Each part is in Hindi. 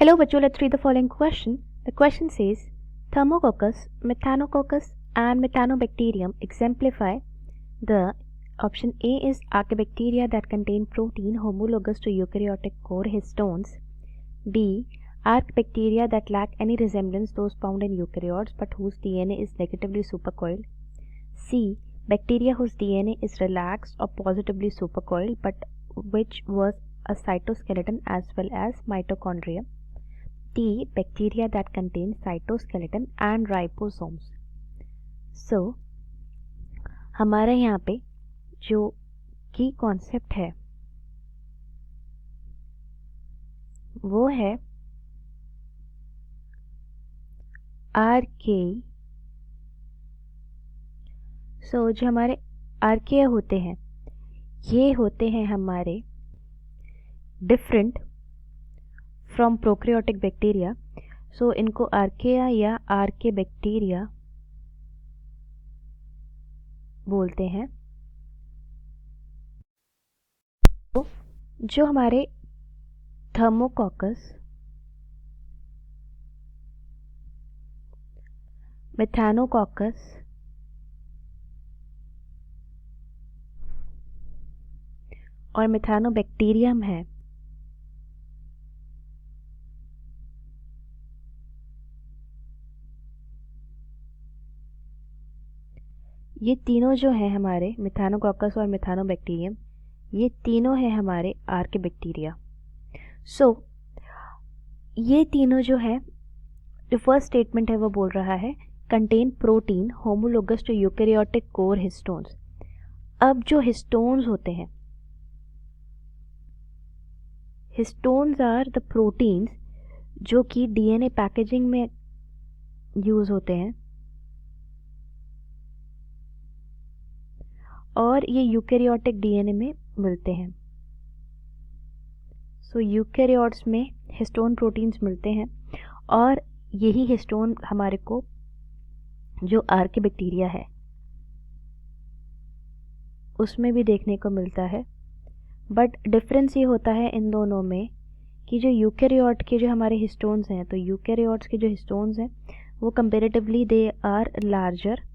Hello bachcho, let's read the following question. The question says, Thermococcus, Methanococcus and Methanobacterium exemplify the option A is archaebacteria that contain protein homologous to eukaryotic core histones. B. Archaebacteria that lack any resemblance those found in eukaryotes but whose DNA is negatively supercoiled. C. Bacteria whose DNA is relaxed or positively supercoiled but which was a cytoskeleton as well as mitochondria. D. Bacteria that contain cytoskeleton and ribosomes. So हमारे यहाँ पे जो की कॉन्सेप्ट है वो है आर्के। सो जो हमारे आर्के होते हैं ये होते हैं हमारे डिफरेंट फ्रॉम प्रोकैरियोटिक बैक्टीरिया। सो इनको आर्केया या आर्के बैक्टीरिया बोलते हैं। तो जो हमारे थर्मोकॉकस, मेथानोकॉकस और मेथानोबैक्टीरियम है ये तीनों जो हैं हमारे मेथानोकॉकस और मेथानोबैक्टीरियम ये तीनों हैं हमारे आर्केबैक्टीरिया। सो ये तीनों जो है जो फर्स्ट स्टेटमेंट है वो बोल रहा है contain protein homologous to eukaryotic core histones. अब जो हिस्टोन्स होते हैं, हिस्टोन्स आर द प्रोटीन्स जो कि डीएनए पैकेजिंग में यूज होते हैं और ये यूकैरियोटिक डीएनए में मिलते हैं। सो यूकैरियोट्स में हिस्टोन प्रोटीन्स मिलते हैं और यही हिस्टोन हमारे को जो आर्केबैक्टीरिया है उसमें भी देखने को मिलता है। बट डिफरेंस ये होता है इन दोनों में कि जो यूकैरियोट के जो हमारे हिस्टोन्स हैं, तो यूकैरियोट्स के जो हिस्टोन्स हैं वो कंपैरेटिवली दे आर लार्जर,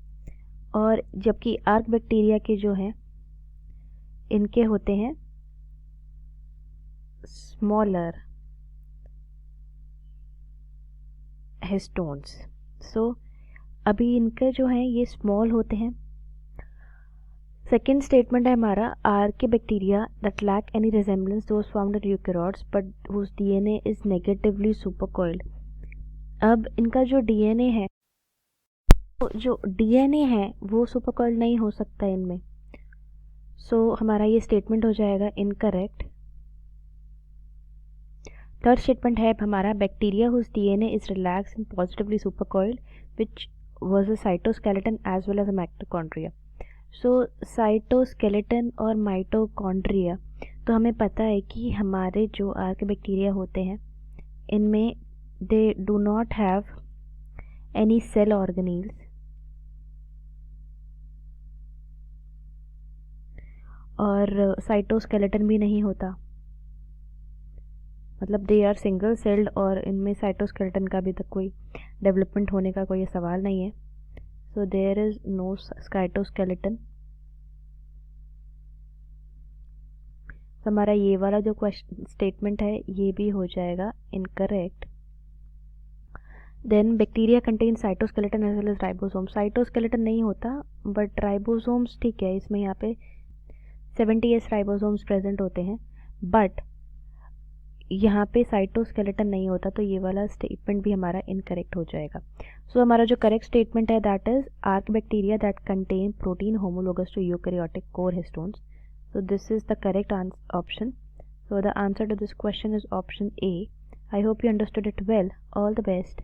और जबकि आर्केबैक्टीरिया के जो हैं इनके होते हैं स्मॉलर हिस्टोन्स। सो अभी इनके जो हैं ये स्मॉल होते हैं। सेकेंड स्टेटमेंट है हमारा archaebacteria that lack any resemblance those found in eukaryotes but whose DNA is negatively supercoiled. अब इनका जो डीएनए है, तो जो डीएनए है वो सुपरकॉइल्ड नहीं हो सकता इनमें। सो हमारा ये स्टेटमेंट हो जाएगा इनकरेक्ट। थर्ड स्टेटमेंट है हमारा bacteria whose DNA is relax and positively supercoiled which was a cytoskeleton as well as a mitochondria. So cytoskeleton और माइटोकॉन्ड्रिया तो हमें पता है कि हमारे जो आर्केबैक्टीरिया होते हैं इनमें they do not have any cell organelles और साइटोस्केलेटन भी नहीं होता, मतलब दे आर सिंगल सेल्ड और इनमें साइटोस्केलेटन का भी तक कोई डेवलपमेंट होने का कोई सवाल नहीं है। So there is no cytoskeleton. हमारा ये वाला जो क्वेश्चन स्टेटमेंट है ये भी हो जाएगा incorrect. Then bacteria contain cytoskeleton as well as ribosome. Cytoskeleton नहीं होता बट राइबोसोम्स ठीक है, इसमें यहाँ पे 70S राइबोसोम्स प्रेजेंट होते हैं बट यहाँ पे साइटोस्केलेटन नहीं होता, तो ये वाला स्टेटमेंट भी हमारा इनकरेक्ट हो जाएगा। सो हमारा जो करेक्ट स्टेटमेंट है that is archaebacteria that contain protein homologous to eukaryotic core histones. So this is the correct option. So the answer to this question is option A. I hope you understood it well. All the best.